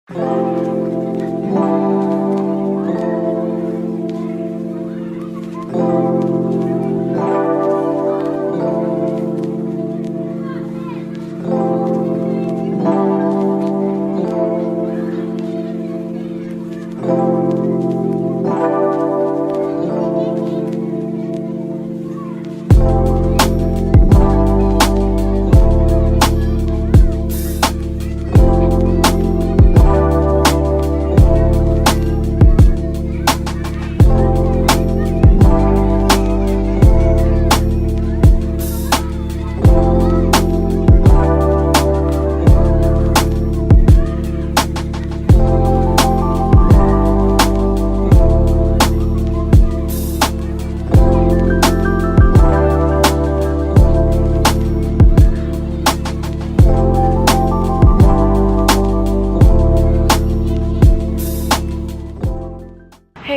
Hey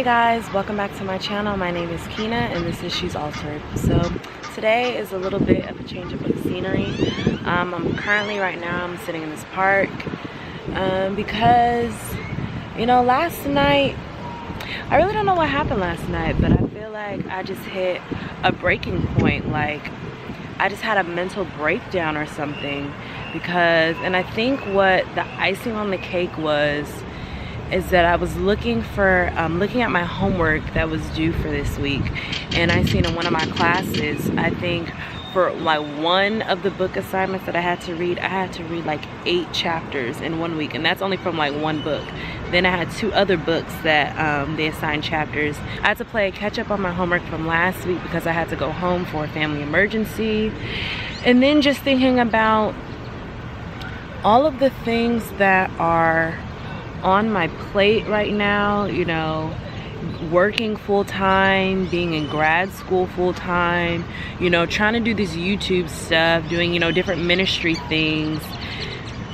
guys, welcome back to my channel. My name is Kina and this is She's Altered. So today is a little bit of a change of scenery. I'm currently right now I'm sitting in this park because last night I really don't know what happened last night, but I feel like I just hit a breaking point. Like I just had a mental breakdown or something, and I think what the icing on the cake is that I was looking at my homework that was due for this week, and I seen in one of my classes, I think for like one of the book assignments that I had to read like 8 chapters in 1 week, and that's only from like one book. Then I had 2 other books that they assigned chapters. I had to play catch up on my homework from last week because I had to go home for a family emergency. And then just thinking about all of the things that are on my plate right now, working full-time, being in grad school full-time, trying to do this YouTube stuff, doing different ministry things,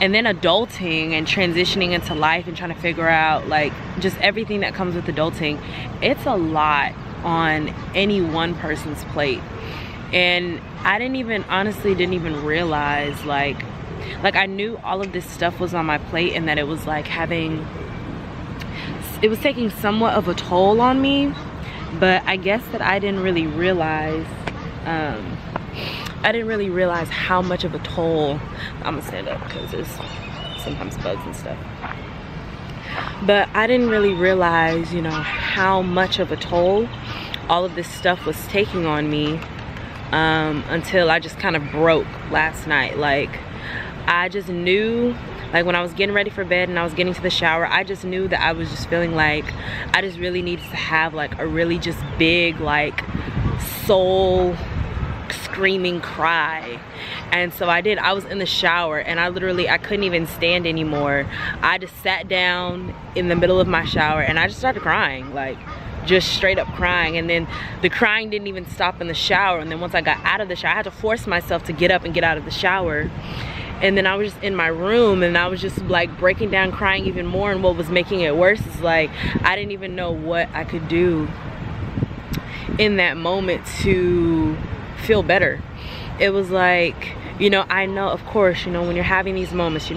and then adulting and transitioning into life and trying to figure out like just everything that comes with adulting. It's a lot on any one person's plate, and I honestly didn't even realize like I knew all of this stuff was on my plate, and that it was like it was taking somewhat of a toll on me. But I guess that I didn't really realize how much of a toll. I'm gonna stand up because there's sometimes bugs and stuff. But I didn't really realize how much of a toll all of this stuff was taking on me until I just kind of broke last night. Like I just knew, like when I was getting ready for bed and I was getting to the shower, I just knew that I was just feeling like I just really needed to have like a really just big like soul screaming cry. And so I did. I was in the shower and I couldn't even stand anymore. I just sat down in the middle of my shower and I just started crying, like just straight up crying. And then the crying didn't even stop in the shower. And then once I got out of the shower, I had to force myself to get up and get out of the shower. And then I was just in my room and I was just like breaking down, crying even more. And what was making it worse is like I didn't even know what I could do in that moment to feel better. It was like, I know, of course, when you're having these moments,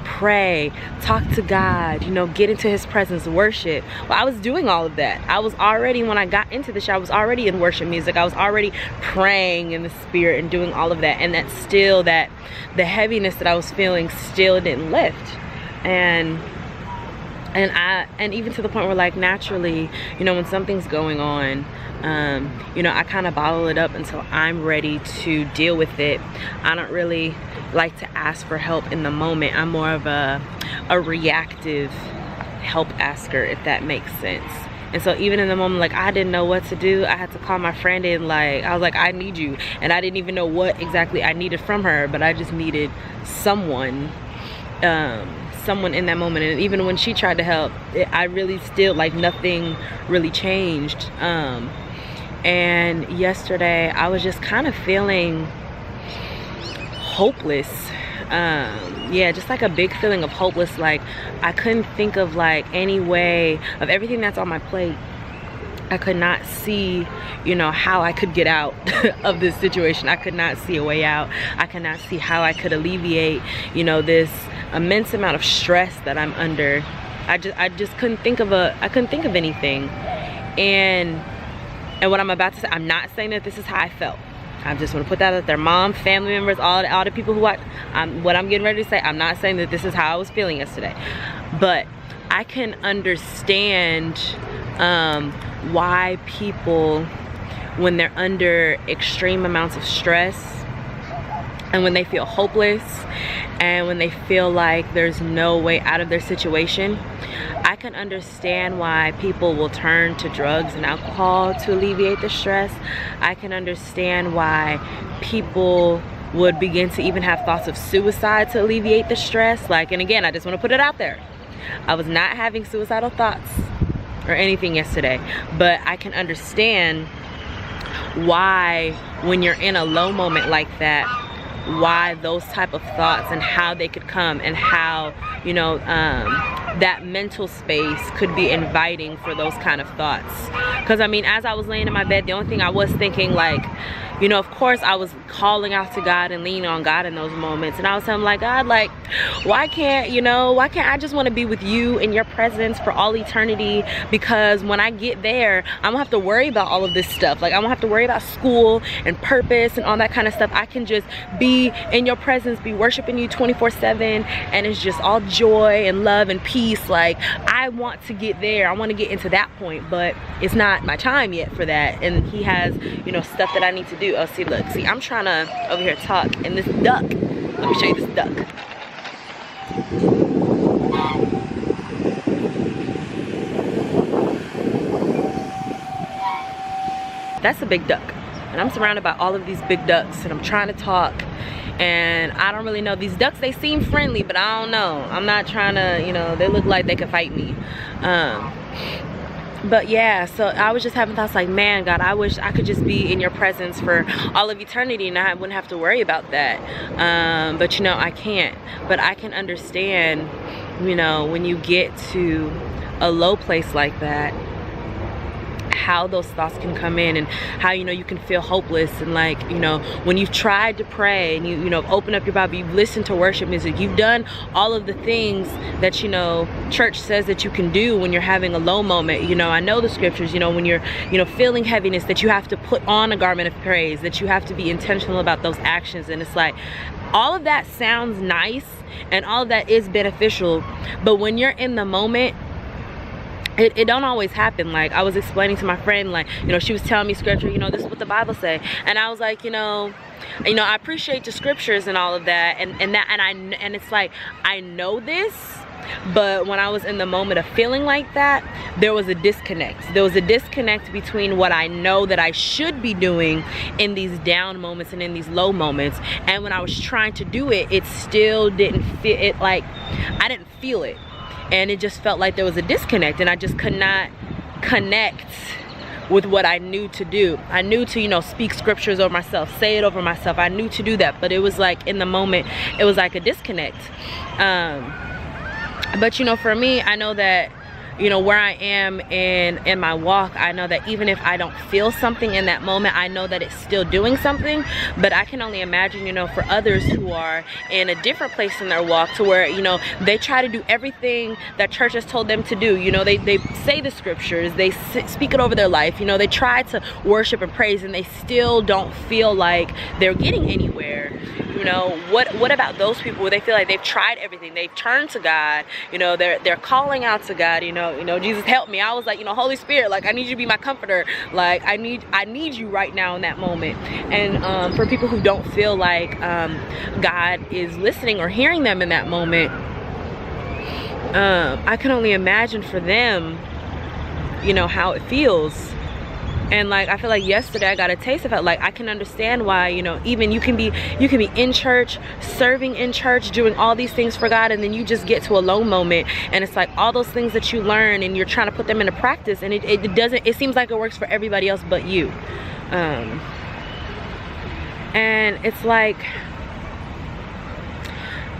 pray, talk to God, get into his presence, worship. Well, I was doing all of that. I was already, when I got into the show, I was already in worship music. I was already praying in the spirit and doing all of that. And that's still the heaviness that I was feeling still didn't lift. And even to the point where like naturally, when something's going on, I kind of bottle it up until I'm ready to deal with it. I don't really like to ask for help in the moment. I'm more of a reactive help asker, if that makes sense. And so even in the moment, like I didn't know what to do, I had to call my friend in. Like I was like, I need you. And I didn't even know what exactly I needed from her, but I just needed someone in that moment. And even when she tried to help, I really still, like, nothing really changed. And yesterday I was just kind of feeling hopeless. Yeah, just like a big feeling of hopeless. Like I couldn't think of like any way of everything that's on my plate. I could not see, how I could get out of this situation. I could not see a way out. I could not see how I could alleviate, this immense amount of stress that I'm under. I just couldn't think of anything. And what I'm about to say, I'm not saying that this is how I felt. I just want to put that out there. Mom, family members, all the people who watch, what I'm getting ready to say, I'm not saying that this is how I was feeling yesterday. But I can understand why people, when they're under extreme amounts of stress, and when they feel hopeless, and when they feel like there's no way out of their situation, I can understand why people will turn to drugs and alcohol to alleviate the stress. I can understand why people would begin to even have thoughts of suicide to alleviate the stress. Like, and again, I just want to put it out there. I was not having suicidal thoughts or anything yesterday, but I can understand why, when you're in a low moment like that, why those type of thoughts and how they could come, and how, you know, that mental space could be inviting for those kind of thoughts. Because I mean, as I was laying in my bed, the only thing I was thinking, like, you know, of course I was calling out to God and leaning on God in those moments, and I was telling him, like, God, like, why can't I just want to be with you in your presence for all eternity? Because when I get there, I don't have to worry about all of this stuff. Like, I don't have to worry about school and purpose and all that kind of stuff. I can just be in your presence, be worshiping you 24/7, and it's just all joy and love and peace. Like, I want to get there. I want to get into that point, but it's not my time yet for that. And he has, you know, stuff that I need to do. Oh, see, look, see, I'm trying to over here talk, and this duck, let me show you this duck. That's a big duck, and I'm surrounded by all of these big ducks, and I'm trying to talk, and I don't really know. These ducks, they seem friendly, but I don't know. I'm not trying to, you know, they look like they could fight me. But yeah, so I was just having thoughts like, man, God, I wish I could just be in your presence for all of eternity and I wouldn't have to worry about that. But you know, I can't. But I can understand, you know, when you get to a low place like that, how those thoughts can come in, and how, you know, you can feel hopeless, and like, you know, when you've tried to pray and you know, open up your Bible, you've listened to worship music, you've done all of the things that, you know, church says that you can do when you're having a low moment. You know, I know the scriptures, you know, when you're, you know, feeling heaviness, that you have to put on a garment of praise, that you have to be intentional about those actions. And it's like, all of that sounds nice and all of that is beneficial, but when you're in the moment, it don't always happen. Like, I was explaining to my friend, like, you know, she was telling me scripture, you know, this is what the Bible say, and I was like, you know, I appreciate the scriptures and all of that, and it's like, I know this, but when I was in the moment of feeling like that, there was a disconnect. There was a disconnect between what I know that I should be doing in these down moments and in these low moments, and when I was trying to do it, it still didn't feel it. Like, I didn't feel it. And it just felt like there was a disconnect, and I just could not connect with what I knew to do. I knew to, you know, speak scriptures over myself, say it over myself. I knew to do that, but it was like, in the moment, it was like a disconnect. But you know, for me, I know that, you know, where I am in my walk, I know that even if I don't feel something in that moment, I know that it's still doing something. But I can only imagine, you know, for others who are in a different place in their walk, to where, you know, they try to do everything that church has told them to do. You know, they say the scriptures, they speak it over their life, you know, they try to worship and praise, and they still don't feel like they're getting anywhere. You know, what about those people where they feel like they've tried everything, they've turned to God, you know, they're calling out to God, you know, Jesus, help me. I was like, you know, Holy Spirit, like, I need you to be my comforter. Like, I need you right now in that moment. And for people who don't feel like God is listening or hearing them in that moment, I can only imagine for them, you know, how it feels. And like, I feel like yesterday I got a taste of it. Like, I can understand why, you know, even you can be in church, serving in church, doing all these things for God, and then you just get to a low moment, and it's like all those things that you learn and you're trying to put them into practice, and it seems like it works for everybody else but you. And it's like,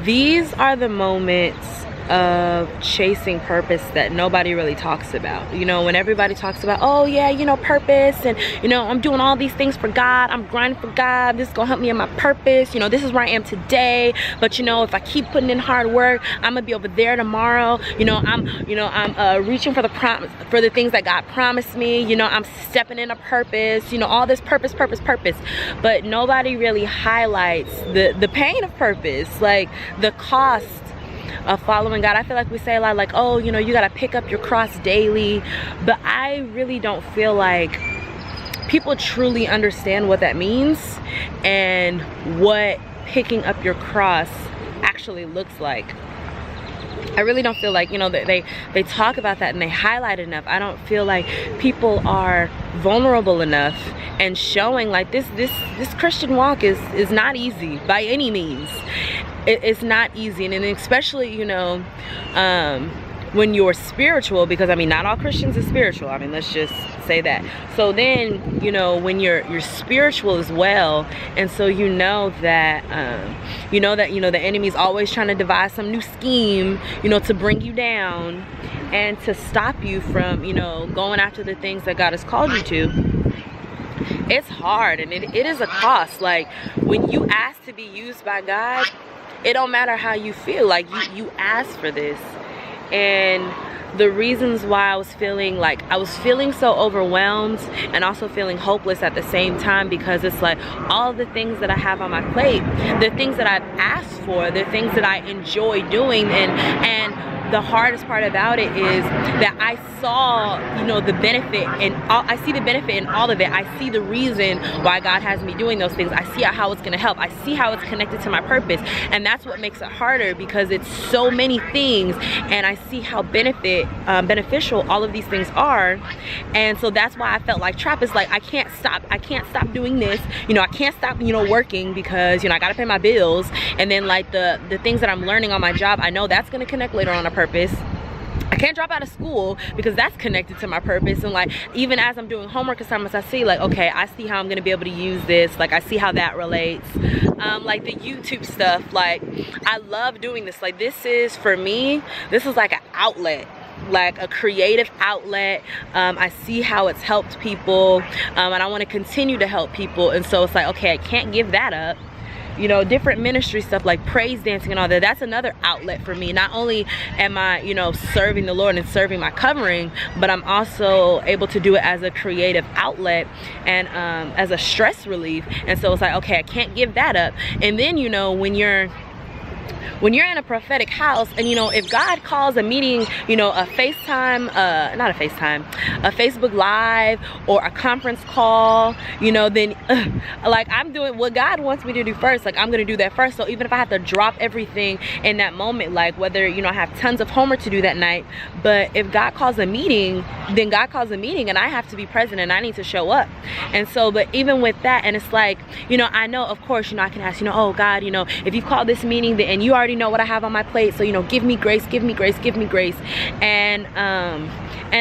these are the moments of chasing purpose that nobody really talks about. You know, when everybody talks about, oh yeah, you know, purpose, and you know, I'm doing all these things for God, I'm grinding for God, this is gonna help me in my purpose, you know, this is where I am today, but you know, if I keep putting in hard work, I'm gonna be over there tomorrow. You know, I'm reaching for the promise, for the things that God promised me. You know, I'm stepping into purpose, you know, all this purpose, but nobody really highlights the pain of purpose, like the cost of following God. I feel like we say a lot like, oh, you know, you gotta pick up your cross daily, but I really don't feel like people truly understand what that means and what picking up your cross actually looks like. I really don't feel like, you know, that they talk about that and they highlight it enough. I don't feel like people are vulnerable enough and showing like this Christian walk is not easy by any means. It's not easy, and especially, you know, when you're spiritual, because I mean, not all Christians are spiritual. I mean, let's just say that. So then, you know, when you're spiritual as well, and so you know that the enemy's always trying to devise some new scheme, you know, to bring you down and to stop you from, you know, going after the things that God has called you to. It's hard, and it is a cost. Like, when you ask to be used by God, it don't matter how you feel, like you asked for this. And the reasons why I was feeling so overwhelmed and also feeling hopeless at the same time, because it's like all the things that I have on my plate, the things that I've asked for, the things that I enjoy doing, and the hardest part about it is that I saw, you know, the benefit, and I see the benefit in all of it. I see the reason why God has me doing those things. I see how it's gonna help. I see how it's connected to my purpose, and that's what makes it harder, because it's so many things, and I see how beneficial all of these things are. And so that's why I felt like trapped. Is like, I can't stop doing this, you know, I can't stop, you know, working, because, you know, I gotta pay my bills. And then like the things that I'm learning on my job, I know that's gonna connect later on a purpose. I can't drop out of school because that's connected to my purpose. And like, even as I'm doing homework assignments, I see like, okay, I see how I'm gonna be able to use this. Like, I see how that relates. Like the YouTube stuff, like I love doing this. Like, this is, for me, this is like an outlet, like a creative outlet. I see how it's helped people, and I want to continue to help people. And so it's like, okay, I can't give that up. You know, different ministry stuff like praise dancing and all that, that's another outlet for me. Not only am I, you know, serving the Lord and serving my covering, but I'm also able to do it as a creative outlet and as a stress relief. And so it's like, okay, I can't give that up. And then, you know, when you're in a prophetic house, and you know, if God calls a meeting, you know, a FaceTime, not a FaceTime, a Facebook Live or a conference call, you know, then like, I'm doing what God wants me to do first. Like, I'm gonna do that first. So even if I have to drop everything in that moment, like whether, you know, I have tons of homework to do that night, but if God calls a meeting, then God calls a meeting, and I have to be present, and I need to show up. And so, but even with that, and it's like, you know, I know, of course, you know, I can ask, you know, oh God, you know, if you call this meeting, and you already know what I have on my plate, so, you know, give me grace, give me grace, give me grace. And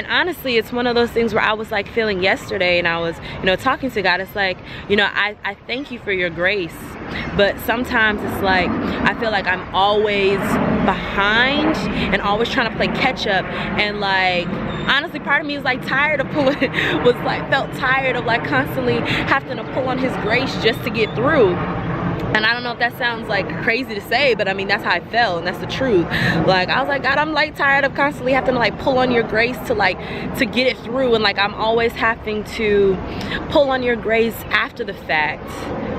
honestly, it's one of those things where I was like feeling yesterday, and I was, you know, talking to God. It's like, you know, I thank you for your grace, but sometimes it's like I feel like I'm always behind and always trying to play catch up. And like, honestly, part of me is like tired of felt tired of like constantly having to pull on his grace just to get through. And I don't know if that sounds like crazy to say, but I mean, that's how I felt, and that's the truth. Like, I was like, God, I'm like tired of constantly having to like pull on your grace to get it through. And like, I'm always having to pull on your grace after the fact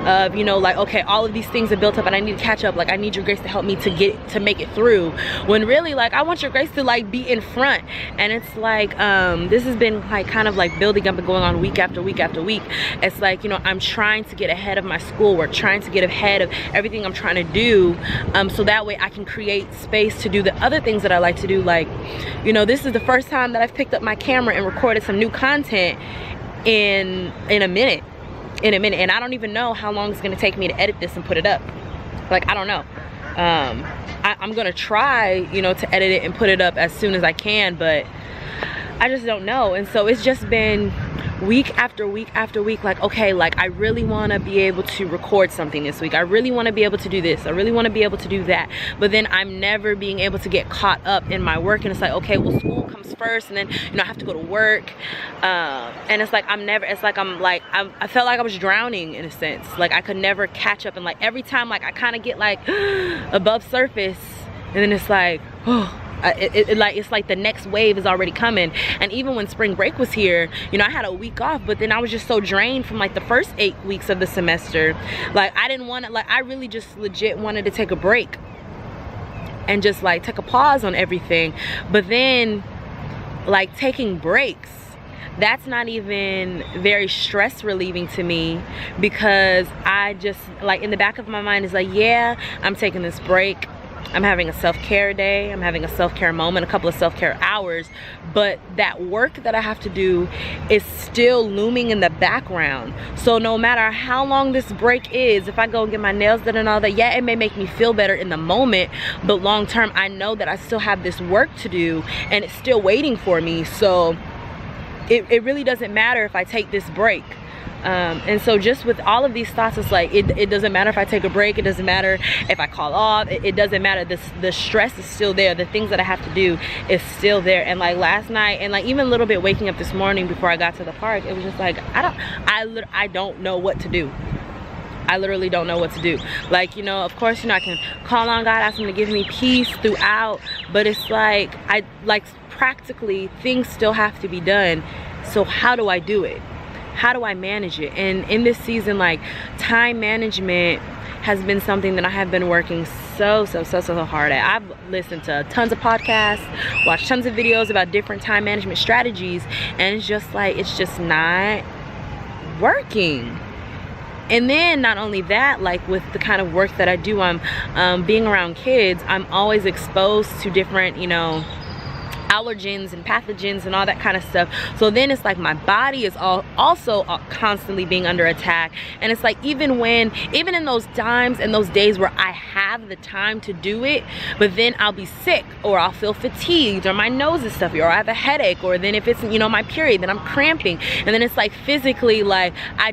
of, you know, like, okay, all of these things are built up and I need to catch up. Like, I need your grace to help me to make it through. When really, like, I want your grace to like be in front. And it's like, this has been like kind of like building up and going on week after week after week. It's like, you know, I'm trying to get ahead of my schoolwork, trying to get ahead of everything I'm trying to do, so that way I can create space to do the other things that I like to do. Like, you know, this is the first time that I've picked up my camera and recorded some new content in a minute, and I don't even know how long it's gonna take me to edit this and put it up. Like, I don't know. I'm gonna try, you know, to edit it and put it up as soon as I can, but I just don't know. And so it's just been week after week after week, like, okay, like I really want to be able to record something this week. I really want to be able to do this. I really want to be able to do that. But then I'm never being able to get caught up in my work. And it's like, okay, well, school comes first, and then, you know, I have to go to work. And it's like, I felt like I was drowning in a sense. Like I could never catch up. And like every time, like I kind of get like above surface, and then it's like, oh, it's like the next wave is already coming. And even when spring break was here, you know, I had a week off, but then I was just so drained from like the first 8 weeks of the semester. Like I didn't want to, like I really just legit wanted to take a break and just like take a pause on everything. But then like taking breaks, that's not even very stress relieving to me, because I just like in the back of my mind is like, yeah, I'm taking this break. I'm having a self-care day. I'm having a self-care moment, a couple of self-care hours, but that work that I have to do is still looming in the background. So no matter how long this break is, if I go and get my nails done and all that, yeah, it may make me feel better in the moment, but long term, I know that I still have this work to do and it's still waiting for me. So it really doesn't matter if I take this break. And so just with all of these thoughts, it's like, it doesn't matter if I take a break, it doesn't matter if I call off, it doesn't matter. The stress is still there. The things that I have to do is still there. And like last night, and like even a little bit waking up this morning before I got to the park, it was just like, I don't know what to do. I literally don't know what to do. Like, you know, of course, you know, I can call on God, ask him to give me peace throughout, but it's like, practically things still have to be done. So how do I do it? How do I manage it? And in this season, like time management has been something that I have been working so hard at. I've listened to tons of podcasts, watched tons of videos about different time management strategies, and it's just like, it's just not working. And then not only that, like with the kind of work that I do, I'm being around kids, I'm always exposed to different, you know, allergens and pathogens and all that kind of stuff. So then it's like my body is also constantly being under attack. And it's like, even in those times and those days where I have the time to do it, but then I'll be sick, or I'll feel fatigued, or my nose is stuffy, or I have a headache, or then if it's, you know, my period, then I'm cramping. And then it's like physically, like I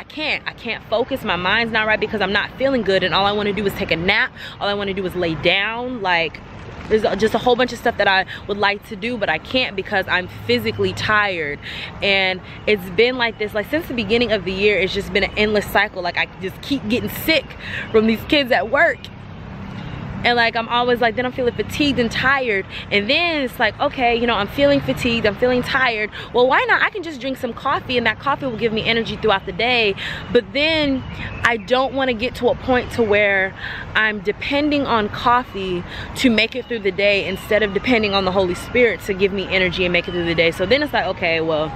can't focus. My mind's not right because I'm not feeling good, and all I want to do is take a nap. All I want to do is lay down. Like, there's just a whole bunch of stuff that I would like to do, but I can't because I'm physically tired. And it's been like this, like since the beginning of the year, it's just been an endless cycle. Like I just keep getting sick from these kids at work. And like, I'm always like, then I'm feeling fatigued and tired. And then it's like, okay, you know, I'm feeling fatigued, I'm feeling tired. Well, why not? I can just drink some coffee, and that coffee will give me energy throughout the day. But then I don't want to get to a point to where I'm depending on coffee to make it through the day, instead of depending on the Holy Spirit to give me energy and make it through the day. So then it's like, okay, well,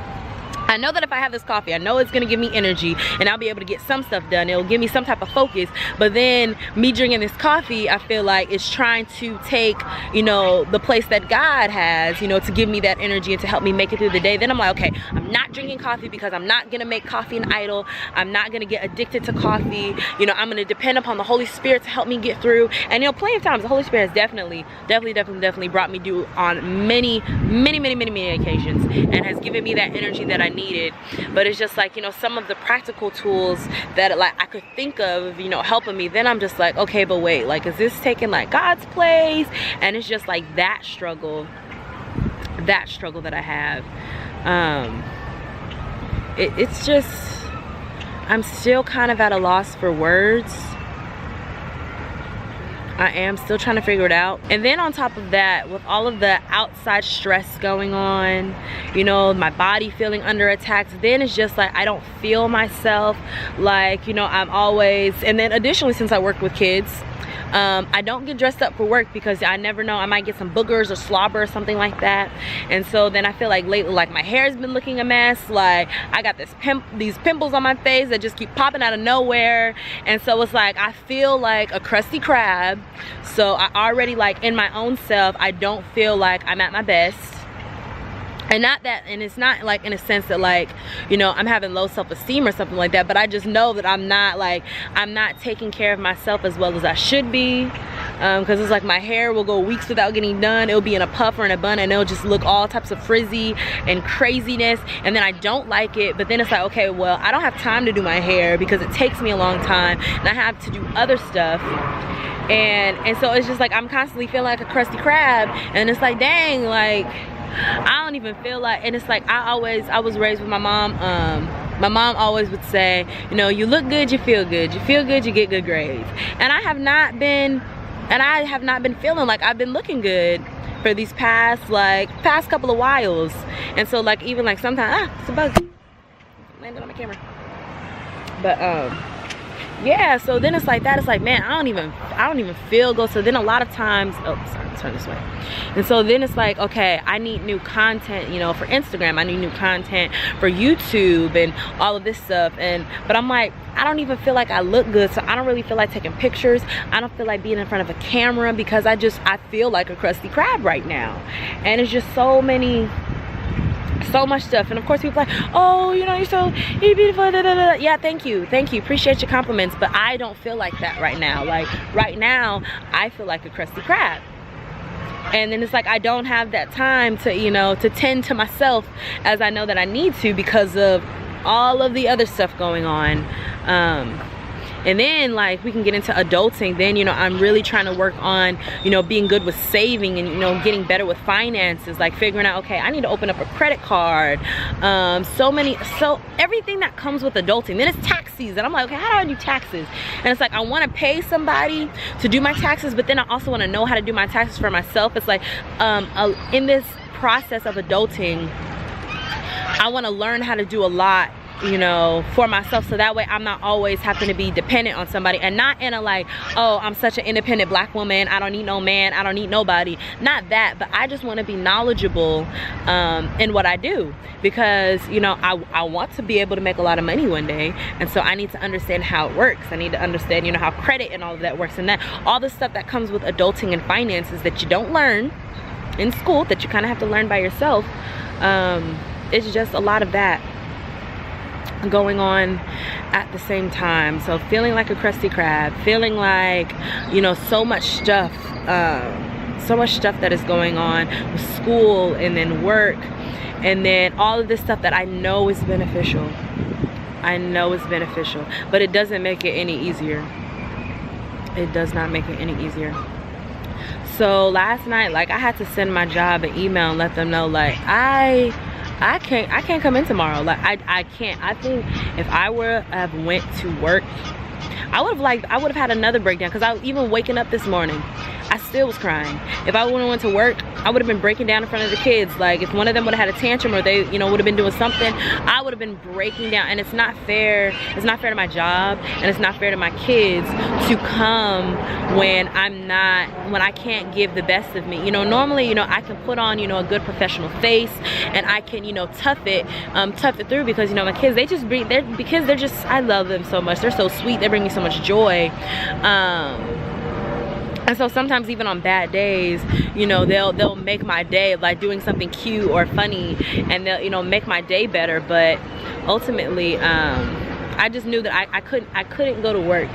I know that if I have this coffee, I know it's gonna give me energy and I'll be able to get some stuff done. It'll give me some type of focus. But then me drinking this coffee, I feel like it's trying to take, you know, the place that God has, you know, to give me that energy and to help me make it through the day. Then I'm like, okay, I'm not drinking coffee because I'm not gonna make coffee an idol. I'm not gonna get addicted to coffee. You know, I'm gonna depend upon the Holy Spirit to help me get through. And you know, plenty of times the Holy Spirit has definitely brought me through on many occasions, and has given me that energy that I needed. But it's just like, you know, some of the practical tools that like I could think of, you know, helping me, then I'm just like, okay, but wait, like, is this taking like God's place? And it's just like that struggle that I have. It's just, I'm still kind of at a loss for words. I am still trying to figure it out. And then on top of that, with all of the outside stress going on, you know, my body feeling under attack, then it's just like I don't feel myself. Like, you know, I'm always, and then additionally, since I work with kids, I don't get dressed up for work because I never know, I might get some boogers or slobber or something like that. And so then I feel like lately, like my hair's been looking a mess. Like I got these pimples on my face that just keep popping out of nowhere. And so it's like I feel like a crusty crab. So I already, like, in my own self, I don't feel like I'm at my best. And not that, and it's not like in a sense that, like, you know, I'm having low self-esteem or something like that, but I just know that I'm not taking care of myself as well as I should be. because it's like my hair will go weeks without getting done. It'll be in a puff or in a bun, and it'll just look all types of frizzy and craziness, and then I don't like it. But then it's like, okay, well, I don't have time to do my hair because it takes me a long time, and I have to do other stuff. And so it's just like I'm constantly feeling like a crusty crab, and it's like, dang, like I don't even feel like. And it's like I was raised with my mom. My mom always would say, you know, you look good, you feel good. You feel good, you get good grades. And I have not been feeling like I've been looking good for these past couple of whiles. And so like even like sometimes, it's a bug landed on my camera. But yeah, so then it's like that. It's like, man, I don't even feel good. So then a lot of times, oh, sorry, let's turn this way. And so then it's like, okay, I need new content, you know, for Instagram. I need new content for YouTube and all of this stuff. But I'm like, I don't even feel like I look good. So I don't really feel like taking pictures. I don't feel like being in front of a camera because I feel like a crusty crab right now. And it's just so much stuff. And of course people are like, oh, you know, you're beautiful, da, da, da. Yeah, thank you, appreciate your compliments, but I don't feel like that right now. Like right now I feel like a crusty crab. And then it's like I don't have that time to, you know, to tend to myself as I know that I need to because of all of the other stuff going on. And then like we can get into adulting. Then, you know, I'm really trying to work on, you know, being good with saving and, you know, getting better with finances, like figuring out, okay, I need to open up a credit card. So everything that comes with adulting. Then it's tax season. I'm like, okay, how do I do taxes? And it's like I want to pay somebody to do my taxes, but then I also want to know how to do my taxes for myself. It's like in this process of adulting, I want to learn how to do a lot, you know, for myself, so that way I'm not always having to be dependent on somebody. And not in a like, oh, I'm such an independent black woman, I don't need no man, I don't need nobody. Not that, but I just want to be knowledgeable in what I do, because, you know, I want to be able to make a lot of money one day, and so I need to understand how it works. I need to understand, you know, how credit and all of that works, and that all the stuff that comes with adulting and finances that you don't learn in school, that you kind of have to learn by yourself. It's just a lot of that going on at the same time. So feeling like a crusty crab, feeling like, you know, so much stuff that is going on with school and then work, and then all of this stuff that I know is beneficial. I know it's beneficial, but it doesn't make it any easier. It does not make it any easier. So last night, like, I had to send my job an email and let them know, like, I can't come in tomorrow. Like I can't. I think if I were have went to work, I would have had another breakdown, because I even waking up this morning, I still was crying. If I wouldn't went to work, I would have been breaking down in front of the kids. Like if one of them would have had a tantrum, or they, you know, would have been doing something, I would have been breaking down. And it's not fair. It's not fair to my job, and it's not fair to my kids to come when I can't give the best of me. You know, normally, you know, I can put on, you know, a good professional face, and I can, you know, tough it through, because, you know, my kids, they're just, I love them so much. They're so sweet. They bring me so much joy. And so sometimes even on bad days, you know, they'll make my day, like doing something cute or funny, and they'll, you know, make my day better. But ultimately, I just knew that I couldn't go to work,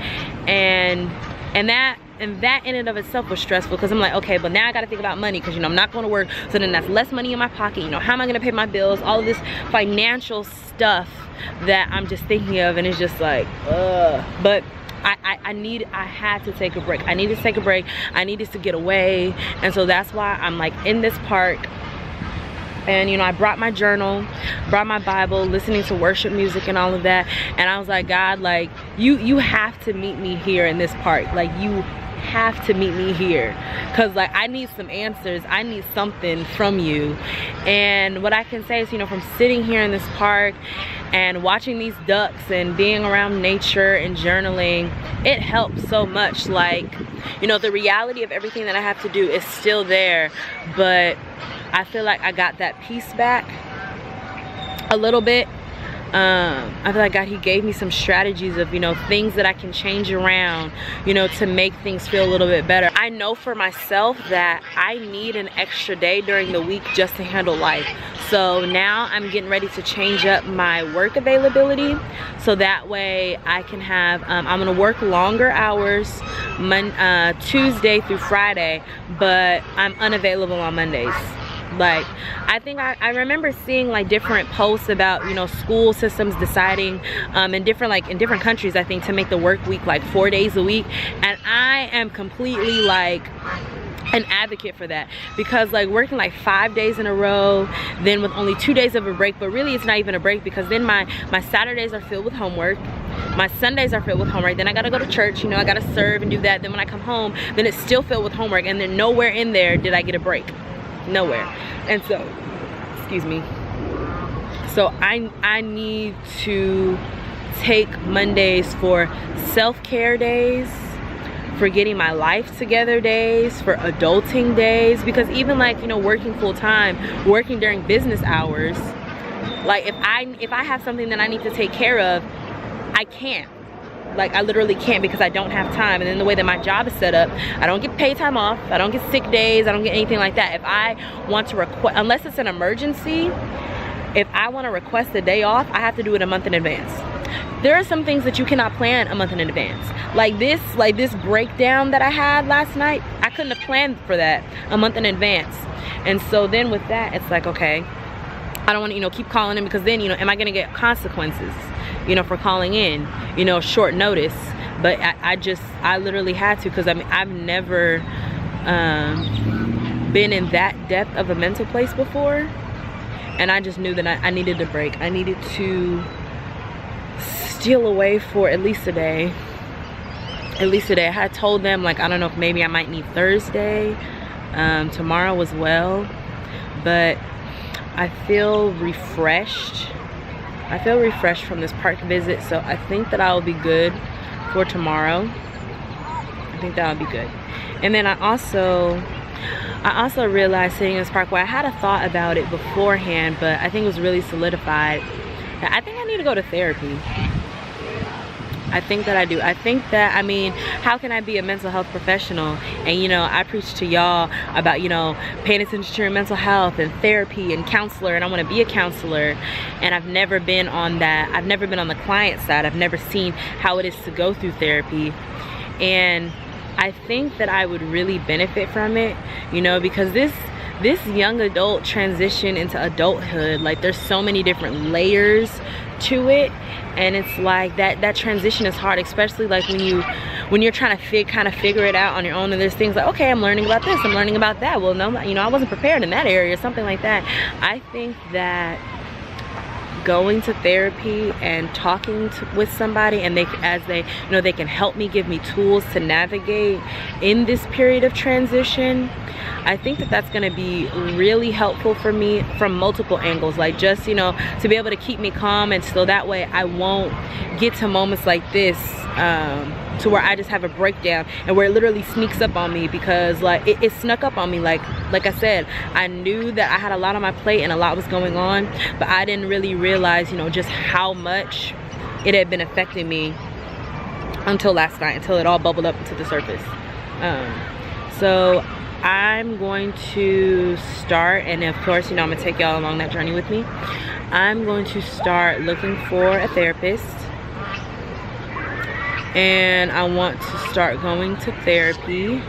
and that in and of itself was stressful, because I'm like, okay, but now I got to think about money, because, you know, I'm not going to work, so then that's less money in my pocket. You know, how am I going to pay my bills? All of this financial stuff that I'm just thinking of, and it's just like, but I had to take a break. I needed to take a break. I needed to get away. And so that's why I'm like in this park. And, you know, I brought my journal, brought my Bible, listening to worship music and all of that. And I was like, God, like, you have to meet me here in this park. Like, you have to meet me here, because, like, I need some answers. I need something from you. And what I can say is, you know, from sitting here in this park and watching these ducks and being around nature and journaling, it helps so much. Like, you know, the reality of everything that I have to do is still there, but I feel like I got that peace back a little bit. I feel like God, he gave me some strategies of, you know, things that I can change around, you know, to make things feel a little bit better. I know for myself that I need an extra day during the week just to handle life. So now I'm getting ready to change up my work availability, so that way I can have, I'm gonna work longer hours Tuesday through Friday, but I'm unavailable on Mondays. Like, I think I remember seeing like different posts about, you know, school systems deciding in different countries, I think, to make the work week like 4 days a week, and I am completely like an advocate for that, because like working like 5 days in a row, then with only 2 days of a break, but really it's not even a break, because then my Saturdays are filled with homework, my Sundays are filled with homework, then I gotta go to church, you know, I gotta serve and do that, then when I come home, then it's still filled with homework, and then nowhere in there did I get a break. Nowhere. And so, excuse me, so I need to take Mondays for self-care days, for getting my life together days, for adulting days, because even like, you know, working full-time, working during business hours, like if I have something that I need to take care of, I can't. Like, I literally can't, because I don't have time. And then the way that my job is set up, I don't get paid time off, I don't get sick days, I don't get anything like that. If I want to request, unless it's an emergency, if I want to request a day off, I have to do it a month in advance. There are some things that you cannot plan a month in advance. Like this breakdown that I had last night, I couldn't have planned for that a month in advance. And so then with that, it's like, okay, I don't want to, you know, keep calling in, because then, you know, am I going to get consequences, you know, for calling in, you know, short notice? But I literally had to, because I mean, I've never been in that depth of a mental place before, and I just knew that I needed a break. I needed to steal away for at least a day. At least a day. I had told them, like, I don't know if maybe I might need Thursday, tomorrow as well, but I feel refreshed. I feel refreshed from this park visit, so I think that I'll be good for tomorrow. I think that'll be good. And then I also realized sitting in this park, where I had a thought about it beforehand, but I think it was really solidified, that I think I need to go to therapy. I think that I do. I think that, I mean, how can I be a mental health professional? And, you know, I preach to y'all about, you know, paying attention to your mental health and therapy and counselor, and I want to be a counselor. And I've never been on that. I've never been on the client side. I've never seen how it is to go through therapy. And I think that I would really benefit from it, you know, because this young adult transition into adulthood, like, there's so many different layers to it, and it's like that transition is hard, especially like when you're trying to kind of figure it out on your own, and there's things like, okay, I'm learning about this, I'm learning about that, well, no, you know, I wasn't prepared in that area, something like that. I think that going to therapy and talking with somebody, and they can help me, give me tools to navigate in this period of transition, I think that that's going to be really helpful for me from multiple angles. Like, just, you know, to be able to keep me calm, and so that way I won't get to moments like this to where I just have a breakdown, and where it literally sneaks up on me, because like it snuck up on me. Like I said, I knew that I had a lot on my plate and a lot was going on, but I didn't really realize, you know, just how much it had been affecting me until last night, until it all bubbled up to the surface. So I'm going to start, and of course, you know, I'm gonna take y'all along that journey with me. I'm going to start looking for a therapist, and I want to start going to therapy.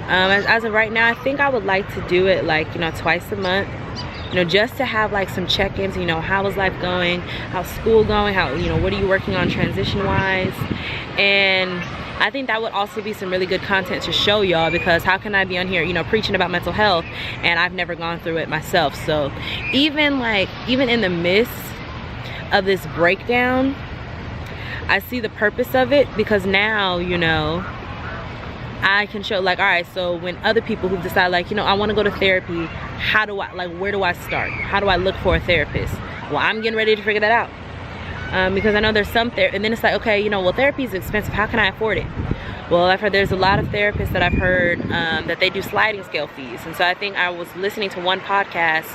As of right now, I think I would like to do it, like, you know, twice a month, you know, just to have like some check-ins, you know, how is life going, how's school going, how, you know, what are you working on transition wise. And I think that would also be some really good content to show y'all, because how can I be on here, you know, preaching about mental health, and I've never gone through it myself. So even in the midst of this breakdown, I see the purpose of it, because now, you know, I can show, like, all right, so when other people who decide, like, you know, I want to go to therapy, how do I, like, where do I start? How do I look for a therapist? Well, I'm getting ready to figure that out. Because I know there's some and then it's like, okay, you know, well, therapy is expensive, how can I afford it? Well, I've heard there's a lot of therapists that I've heard that they do sliding scale fees. And so I think I was listening to one podcast,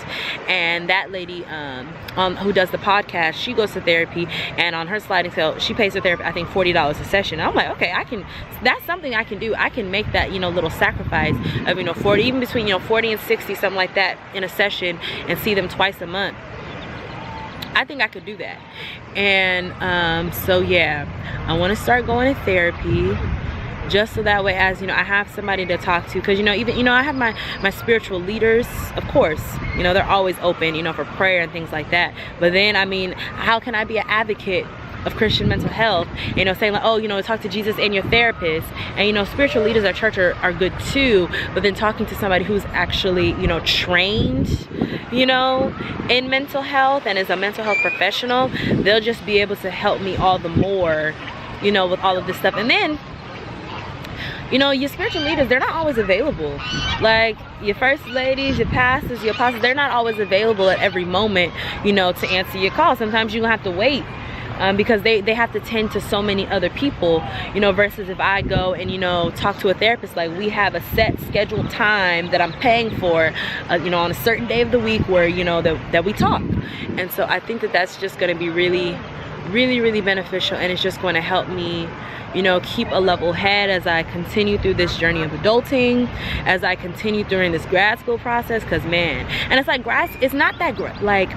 and that lady who does the podcast, she goes to therapy, and on her sliding scale, she pays her therapy, I think, $40 a session. And I'm like, okay, that's something I can do. I can make that, you know, little sacrifice of, you know, 40, even between, you know, 40 and 60, something like that in a session, and see them twice a month. I think I could do that. And so yeah, I want to start going to therapy, just so that way, as you know, I have somebody to talk to. Because, you know, even, you know, I have my spiritual leaders, of course, you know, they're always open, you know, for prayer and things like that. But then, I mean, how can I be an advocate of Christian mental health, you know, saying like, oh, you know, talk to Jesus and your therapist? And, you know, spiritual leaders at church are good too, but then talking to somebody who's actually, you know, trained, you know, in mental health and is a mental health professional, they'll just be able to help me all the more, you know, with all of this stuff. And then, you know, your spiritual leaders, they're not always available. Like your first ladies, your pastors, your apostles, they're not always available at every moment, you know, to answer your call. Sometimes you're gonna have to wait because they have to tend to so many other people, you know, versus if I go and, you know, talk to a therapist, like we have a set scheduled time that I'm paying for, you know, on a certain day of the week where, you know, that we talk. And so I think that that's just gonna be really, really, really beneficial, and it's just going to help me, you know, keep a level head as I continue through this journey of adulting, as I continue during this grad school process. Because man, and it's like it's not that like,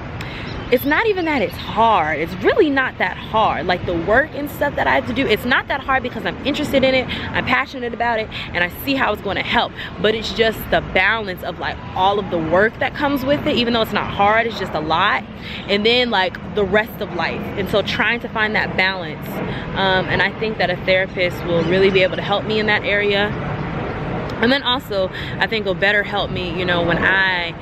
it's not even that it's hard. It's really not that hard. Like the work and stuff that I have to do, it's not that hard because I'm interested in it, I'm passionate about it, and I see how it's going to help. But it's just the balance of like all of the work that comes with it. Even though it's not hard, it's just a lot. And then like the rest of life. And so trying to find that balance. And I think that a therapist will really be able to help me in that area. And then also, I think it'll better help me, you know, when I,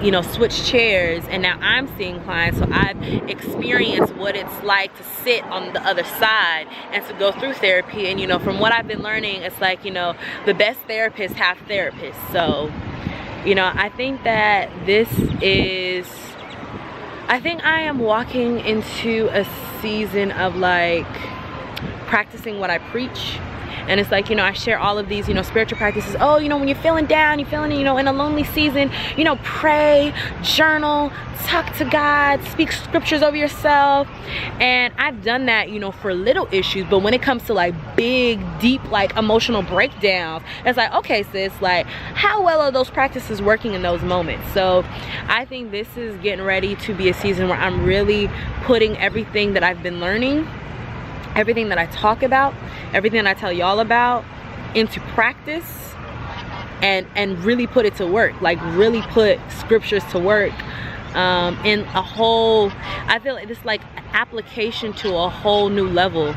you know, switch chairs and now I'm seeing clients. So I've experienced what it's like to sit on the other side and to go through therapy. And, you know, from what I've been learning, it's like, you know, the best therapists have therapists. So, you know, I think that I think I am walking into a season of like practicing what I preach. And it's like, you know, I share all of these, you know, spiritual practices. Oh, you know, when you're feeling down, you're feeling, you know, in a lonely season, you know, pray, journal, talk to God, speak scriptures over yourself. And I've done that, you know, for little issues. But when it comes to like big, deep, like emotional breakdowns, it's like, okay, sis, like how well are those practices working in those moments? So I think this is getting ready to be a season where I'm really putting everything that I've been learning, everything that I talk about, everything that I tell y'all about into practice, and really put it to work. Like really put scriptures to work in a whole, I feel like this like application to a whole new level.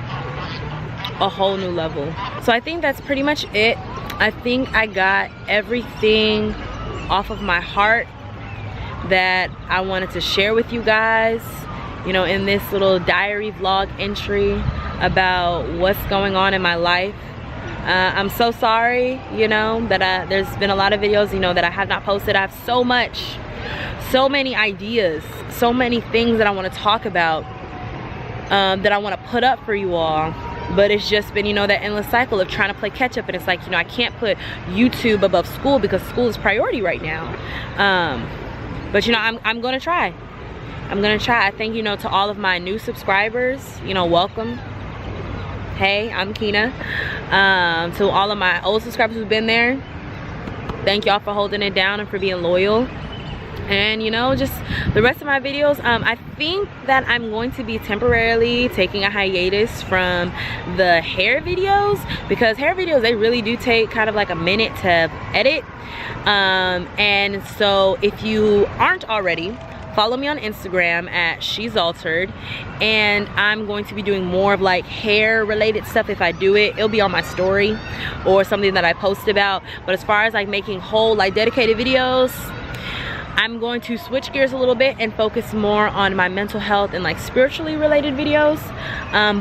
So I think that's pretty much it. I think I got everything off of my heart that I wanted to share with you guys, you know, in this little diary vlog entry about what's going on in my life. I'm so sorry, you know, that there's been a lot of videos, you know, that I have not posted. I have so many ideas, so many things that I want to talk about, that I want to put up for you all. But it's just been, you know, that endless cycle of trying to play catch up. And it's like, you know, I can't put YouTube above school because school is priority right now. But, you know, I'm going to try. I thank, you know, to all of my new subscribers, you know, welcome. Hey, I'm Kina. To all of my old subscribers who've been there, thank y'all for holding it down and for being loyal. And, you know, just the rest of my videos, I think that I'm going to be temporarily taking a hiatus from the hair videos, because hair videos, they really do take kind of like a minute to edit. And so if you aren't already, follow me on Instagram at She's Altered, and I'm going to be doing more of like hair related stuff. If I do it, it'll be on my story or something that I post about. But as far as like making whole like dedicated videos, I'm going to switch gears a little bit and focus more on my mental health and like spiritually related videos.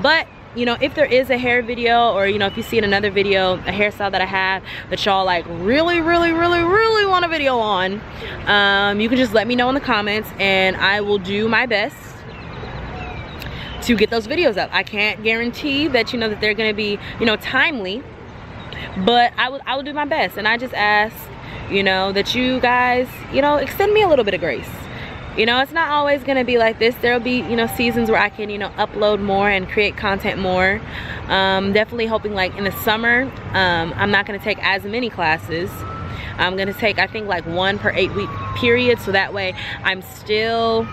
But you know, if there is a hair video, or you know, if you see in another video a hairstyle that I have that y'all like really want a video on, you can just let me know in the comments and I will do my best to get those videos up. I can't guarantee that, you know, that they're gonna be, you know, timely, but I will do my best. And I just ask, you know, that you guys, you know, extend me a little bit of grace. You know, it's not always gonna be like this. There'll be, you know, seasons where I can, you know, upload more and create content more. Definitely hoping like in the summer, I'm not gonna take as many classes. I'm gonna take, I think, like 1 per 8-week period, so that way I'm still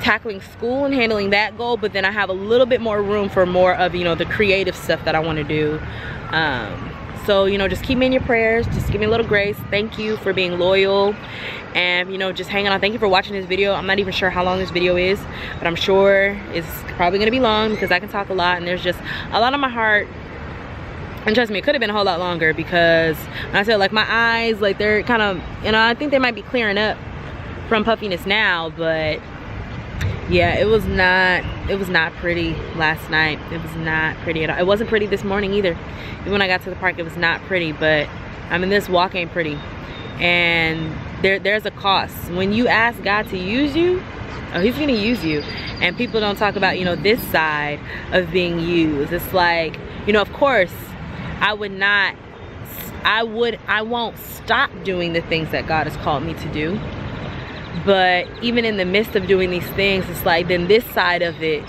tackling school and handling that goal, but then I have a little bit more room for more of, you know, the creative stuff that I want to do. So, you know, just keep me in your prayers. Just give me a little grace. Thank you for being loyal and, you know, just hanging on. Thank you for watching this video. I'm not even sure how long this video is, but I'm sure it's probably gonna be long because I can talk a lot and there's just a lot on my heart. And trust me, it could have been a whole lot longer because when I said, like, my eyes, like, they're kind of, you know, I think they might be clearing up from puffiness now, but yeah, it was not pretty last night. It was not pretty at all. It wasn't pretty this morning either. Even when I got to the park, it was not pretty. But I mean, this walk ain't pretty, and there's a cost when you ask God to use you. Oh, he's gonna use you. And people don't talk about, you know, this side of being used. It's like, you know, of course I won't stop doing the things that God has called me to do. But even in the midst of doing these things, it's like, then this side of it,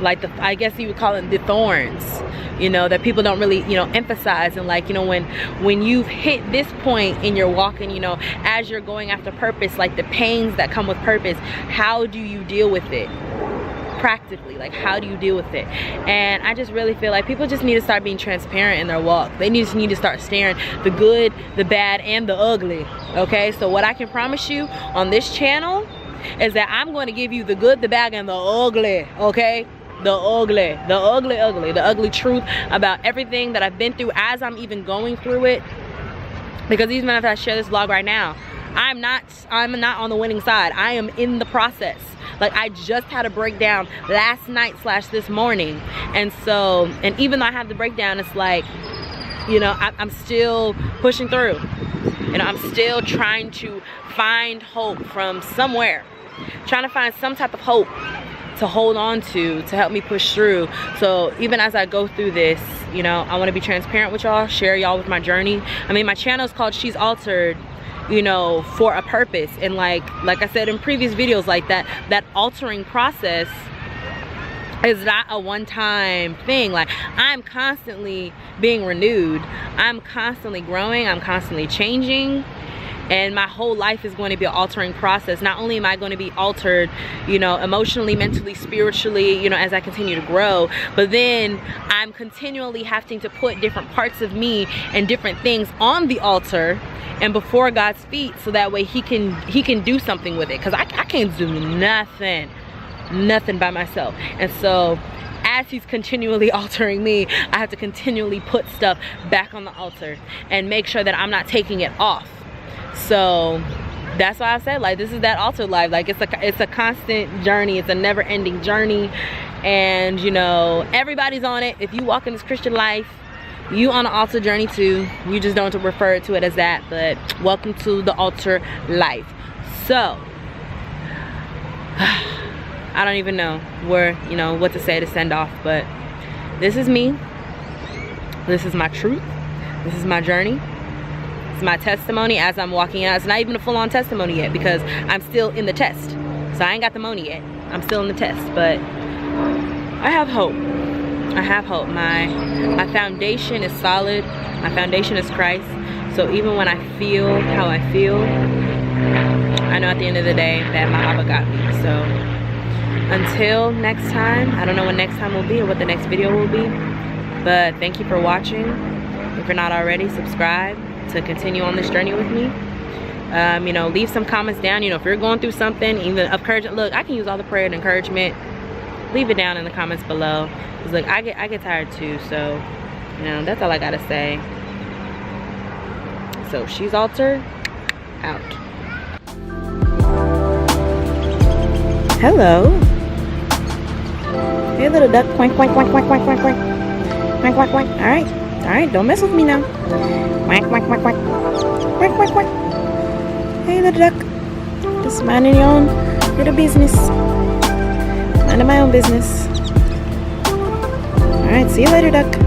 like I guess you would call it the thorns, you know, that people don't really, you know, emphasize. And like, you know, when you've hit this point in your walking, you know, as you're going after purpose, like the pains that come with purpose, how do you deal with it? Practically, like, how do you deal with it? And I just really feel like people just need to start being transparent in their walk. They just need to start staring the good, the bad, and the ugly. Okay, so what I can promise you on this channel is that I'm going to give you the good, the bad, and the ugly. Okay, the ugly truth about everything that I've been through as I'm even going through it. Because even if I share this vlog right now, I'm not on the winning side. I am in the process. Like, I just had a breakdown last night / this morning. And so, and even though I have the breakdown, it's like, you know, I'm still pushing through. You know, I'm still trying to find hope from somewhere. Trying to find some type of hope to hold on to help me push through. So even as I go through this, you know, I want to be transparent with y'all, share y'all with my journey. I mean, my channel is called She's Altered, you know, for a purpose. And like I said in previous videos, like that altering process is not a one-time thing. Like, I'm constantly being renewed, I'm constantly growing, I'm constantly changing, and my whole life is going to be an altering process. Not only am I going to be altered, you know, emotionally, mentally, spiritually, you know, as I continue to grow, but then I'm continually having to put different parts of me and different things on the altar and before God's feet, so that way he can do something with it, because I can't do nothing by myself. And so as he's continually altering me, I have to continually put stuff back on the altar and make sure that I'm not taking it off. So that's why I said, like, this is that altar life. Like, it's a constant journey. It's a never-ending journey. And, you know, everybody's on it. If you walk in this Christian life, you on an altar journey too. You just don't refer to it as that, but welcome to the altar life. So I don't even know you know, what to say to send off, but this is me. This is my truth. This is my journey. It's my testimony as I'm walking out. It's not even a full-on testimony yet because I'm still in the test. So I ain't got the money yet. I'm still in the test, but I have hope. I have hope. My foundation is solid. My foundation is Christ. So even when I feel how I feel, I know at the end of the day that my Abba got me. So until next time, I don't know when next time will be or what the next video will be, but thank you for watching. If you're not already, subscribe to continue on this journey with me. You know, leave some comments down. You know, if you're going through something, even encouragement. Look, I can use all the prayer and encouragement. Leave it down in the comments below. Cause look, I get tired too. So, you know, that's all I gotta say. So She's Altered, out. Hello. Hey, little duck. Quack, quack, quack, quack, quack, quack, quack. Quack, quack, quack. All right, don't mess with me now. Quack, quack, quack, quack. Quack, quack, quack. Hey, little duck. Just minding your own little business. Minding my own business. All right, see you later, duck.